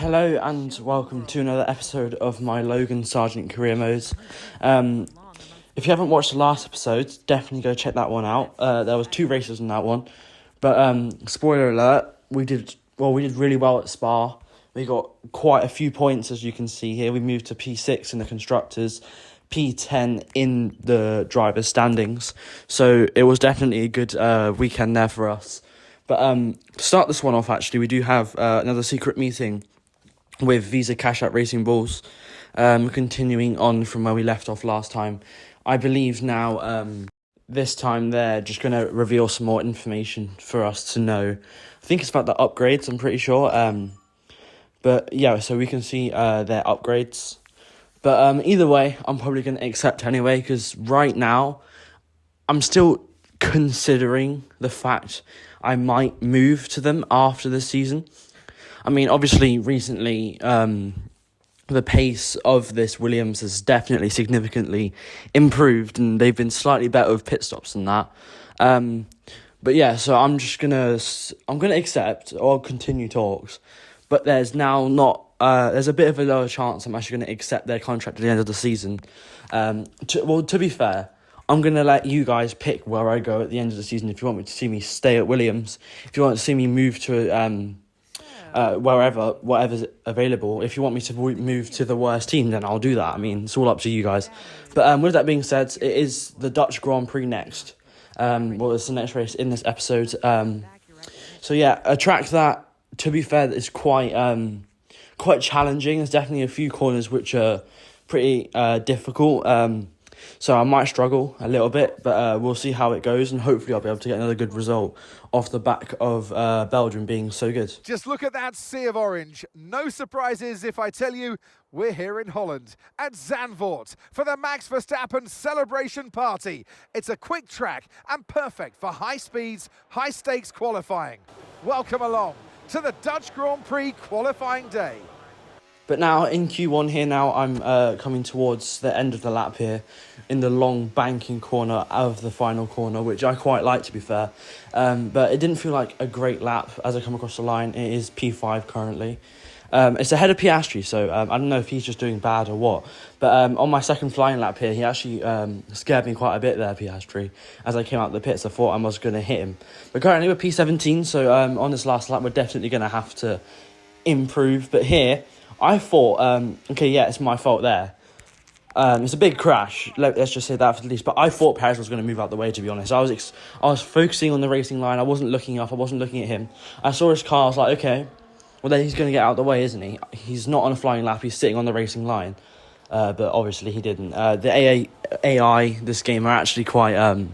Hello and welcome to another episode of my Logan Sargeant career modes. If you haven't watched the last episode, definitely go check that one out. There was 2 races in that one, but spoiler alert, we did really well at Spa. We got quite a few points, as you can see here. We moved to P6 in the constructors, P10 in the drivers' standings. So it was definitely a good weekend there for us. But to start this one off, actually, we do have another secret meeting with Visa Cash App Racing Bulls, continuing on from where we left off last time. I believe now this time they're just going to reveal some more information for us to know. I think it's about the upgrades, I'm pretty sure. But yeah, so we can see their upgrades. But either way, I'm probably going to accept anyway, because right now I'm still considering the fact I might move to them after this season. I mean, obviously, recently, the pace of this Williams has definitely significantly improved, and they've been slightly better with pit stops than that. But yeah, so I'm gonna accept or continue talks, but there's now not. There's a bit of a lower chance I'm actually going to accept their contract at the end of the season. To be fair, I'm going to let you guys pick where I go at the end of the season. If you want me to see me stay at Williams, if you want to see me move to whatever's available. If you want me to move to the worst team, then I'll do that. I mean, it's all up to you guys. But with that being said, it is the Dutch Grand Prix next. It's the next race in this episode. So yeah, a track that, to be fair, is quite challenging. There's definitely a few corners which are pretty difficult. So I might struggle a little bit, but we'll see how it goes, and hopefully I'll be able to get another good result off the back of Belgium being so good. Just look at that sea of orange. No surprises if I tell you we're here in Holland at Zandvoort for the Max Verstappen celebration party. It's a quick track and perfect for high speeds, high stakes qualifying. Welcome along to the Dutch Grand Prix qualifying day. But now in Q1 here now, I'm coming towards the end of the lap here in the long banking corner of the final corner, which I quite like, to be fair. But it didn't feel like a great lap as I come across the line. It is P5 currently. It's ahead of Piastri, so I don't know if he's just doing bad or what. But on my second flying lap here, he actually scared me quite a bit there, Piastri. As I came out the pits, I thought I was going to hit him. But currently we're P17, so on this last lap, we're definitely going to have to improve. But here, I thought, it's my fault there. It's a big crash, let's just say that for the least. But I thought Perez was going to move out the way, to be honest. I was focusing on the racing line. I wasn't looking up. I wasn't looking at him. I saw his car. I was like, okay, well, then he's going to get out of the way, isn't he? He's not on a flying lap. He's sitting on the racing line. But obviously he didn't. The AI this game are actually quite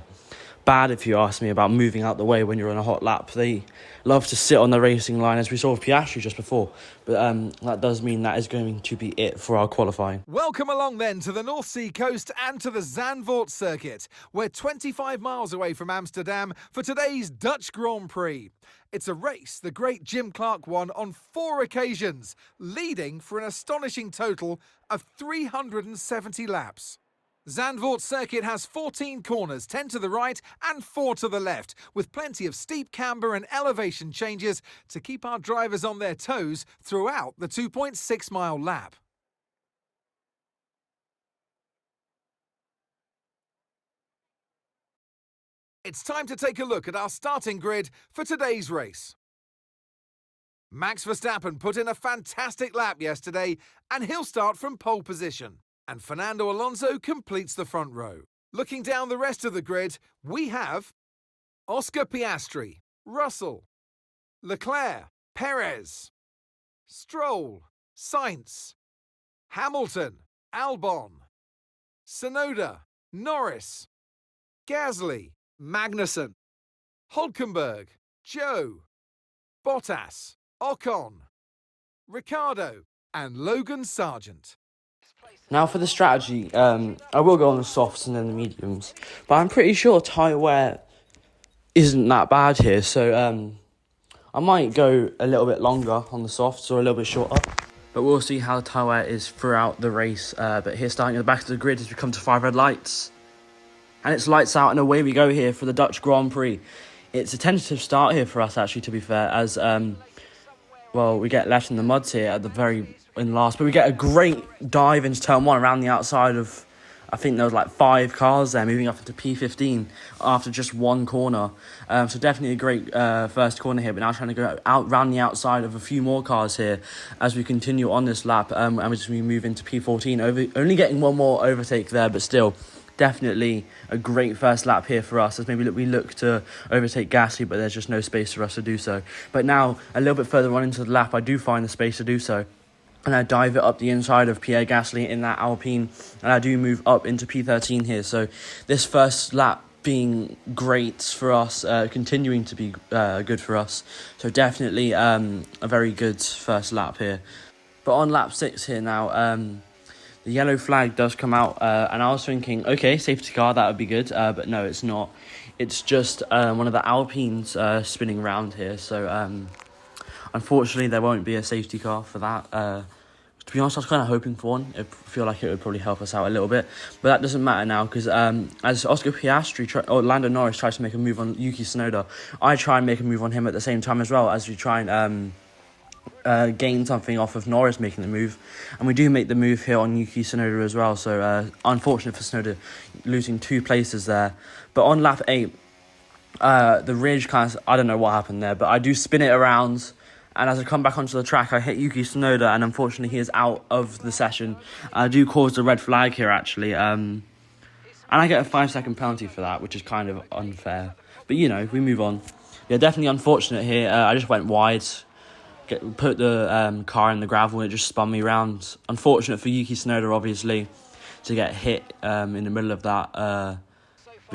bad, if you ask me, about moving out the way when you're on a hot lap. They love to sit on the racing line, as we saw with Piastri just before. But that does mean that is going to be it for our qualifying. Welcome along then to the North Sea coast and to the Zandvoort circuit. We're 25 miles away from Amsterdam for today's Dutch Grand Prix. It's a race the great Jim Clark won on 4 occasions, leading for an astonishing total of 370 laps. Zandvoort circuit has 14 corners, 10 to the right and 4 to the left, with plenty of steep camber and elevation changes to keep our drivers on their toes throughout the 2.6-mile lap. It's time to take a look at our starting grid for today's race. Max Verstappen put in a fantastic lap yesterday, and he'll start from pole position. And Fernando Alonso completes the front row. Looking down the rest of the grid, we have Oscar Piastri, Russell, Leclerc, Perez, Stroll, Sainz, Hamilton, Albon, Tsunoda, Norris, Gasly, Magnussen, Hulkenberg, Joe, Bottas, Ocon, Ricciardo, and Logan Sargeant. Now for the strategy, I will go on the softs and then the mediums, but I'm pretty sure tyre wear isn't that bad here, so I might go a little bit longer on the softs or a little bit shorter, but we'll see how the tyre wear is throughout the race. But here, starting at the back of the grid, as we come to 5 red lights, and it's lights out and away we go here for the Dutch Grand Prix. It's a tentative start here for us, actually, to be fair, as well, we get left in the muds here at the in last, but we get a great dive into turn 1 around the outside of, I think there was like 5 cars there, moving up into P15 after just one corner. So definitely a great first corner here, but now trying to go out round the outside of a few more cars here as we continue on this lap, and as we move into P14, only getting one more overtake there, but still definitely a great first lap here for us, as maybe we look to overtake Gasly, but there's just no space for us to do so. But now, a little bit further on into the lap, I do find the space to do so. And I dive it up the inside of Pierre Gasly in that Alpine, and I do move up into P13 here. So this first lap being great for us, continuing to be good for us. So definitely a very good first lap here. But on lap 6 here now, the yellow flag does come out, and I was thinking, okay, safety car, that would be good, but no, it's not. It's just one of the Alpines spinning around here, so unfortunately there won't be a safety car for that. To be honest, I was kind of hoping for one. I feel like it would probably help us out a little bit, but that doesn't matter now, because as Oscar Piastri or Lando Norris tries to make a move on Yuki Tsunoda, I try and make a move on him at the same time as well, as we try and gain something off of Norris making the move, and we do make the move here on Yuki Tsunoda as well, so unfortunate for Tsunoda losing 2 places there. But on lap 8, the ridge kind of, I don't know what happened there, but I do spin it around, and as I come back onto the track, I hit Yuki Tsunoda, and unfortunately he is out of the session. I do cause the red flag here actually, and I get a 5-second penalty for that, which is kind of unfair, but you know, we move on. Yeah, definitely unfortunate here. I just went wide, put the car in the gravel, and it just spun me around. Unfortunate for Yuki Tsunoda, obviously, to get hit in the middle of that. But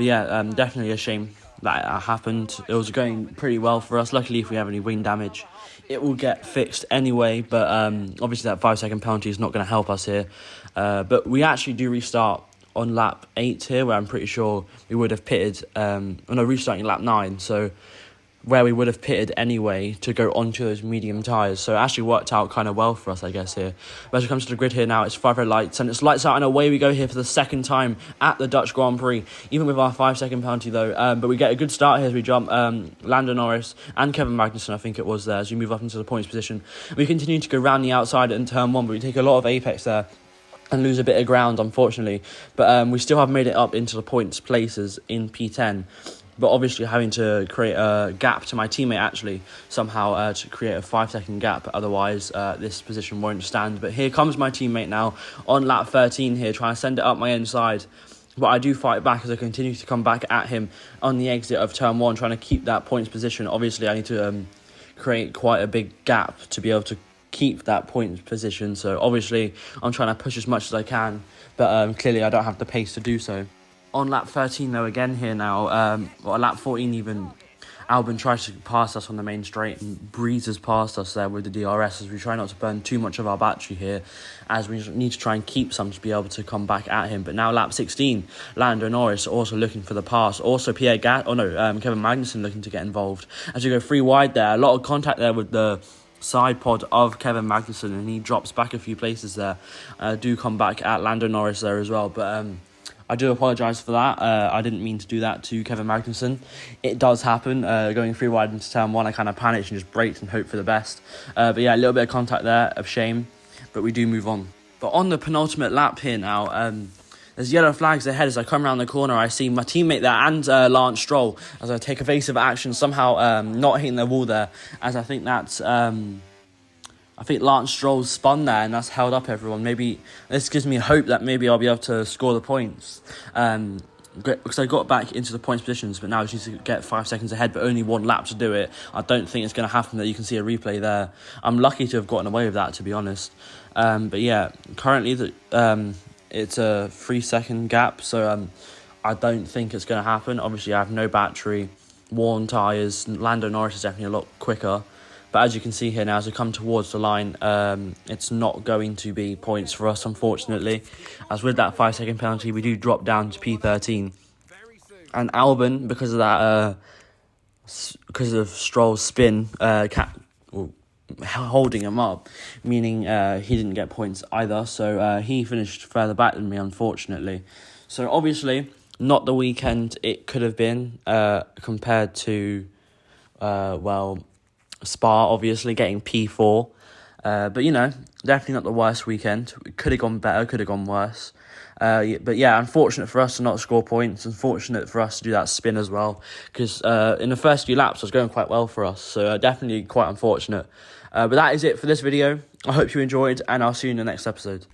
yeah, definitely a shame that it happened. It was going pretty well for us. Luckily, if we have any wing damage, it will get fixed anyway. But obviously, that 5-second penalty is not going to help us here. But we actually do restart on lap 8 here, where I'm pretty sure we would have pitted. Restarting lap 9. So where we would have pitted anyway to go onto those medium tyres. So it actually worked out kind of well for us, I guess, here. But as it comes to the grid here now, it's 5 red lights, and it's lights out, and away we go here for the second time at the Dutch Grand Prix, even with our 5-second penalty though. But we get a good start here as we jump Lando Norris and Kevin Magnussen, I think it was there, as we move up into the points position. We continue to go round the outside in turn 1, but we take a lot of apex there and lose a bit of ground, unfortunately. But we still have made it up into the points places in P10. But obviously having to create a gap to my teammate, actually, somehow to create a 5-second gap. Otherwise, this position won't stand. But here comes my teammate now on lap 13 here, trying to send it up my inside. But I do fight back as I continue to come back at him on the exit of turn 1, trying to keep that points position. Obviously, I need to create quite a big gap to be able to keep that points position. So obviously, I'm trying to push as much as I can. But clearly, I don't have the pace to do so. On lap 13 though, again here now, lap 14 even, Albon tries to pass us on the main straight and breezes past us there with the DRS, as we try not to burn too much of our battery here, as we need to try and keep some to be able to come back at him. But now lap 16, Lando Norris also looking for the pass, also Kevin Magnussen looking to get involved. As we go 3 wide there, a lot of contact there with the side pod of Kevin Magnussen, and he drops back a few places there. Do come back at Lando Norris there as well, but I do apologise for that. I didn't mean to do that to Kevin Magnussen. It does happen. Going 3 wide into turn 1, I kind of panicked and just braked and hoped for the best. But yeah, a little bit of contact there, of shame. But we do move on. But on the penultimate lap here now, there's yellow flags ahead. As I come around the corner, I see my teammate there and Lance Stroll, as I take evasive action, somehow not hitting the wall there, as I think that's... I think Lance Stroll spun there, and that's held up everyone. Maybe this gives me hope that maybe I'll be able to score the points. Because I got back into the points positions, but now I just need to get 5 seconds ahead, but only 1 lap to do it. I don't think it's going to happen. That you can see a replay there. I'm lucky to have gotten away with that, to be honest. But yeah, currently it's a 3-second gap, so I don't think it's going to happen. Obviously, I have no battery, worn tyres. Lando Norris is definitely a lot quicker. But as you can see here now, as we come towards the line, it's not going to be points for us, unfortunately. As with that 5-second penalty, we do drop down to P13. And Albon, because of that, because of Stroll's spin, holding him up, meaning he didn't get points either. So he finished further back than me, unfortunately. So obviously, not the weekend it could have been compared to, Spa, obviously, getting P4. But, you know, definitely not the worst weekend. It could have gone better, could have gone worse. But yeah, unfortunate for us to not score points. Unfortunate for us to do that spin as well. Because in the first few laps, it was going quite well for us. So definitely quite unfortunate. But that is it for this video. I hope you enjoyed, and I'll see you in the next episode.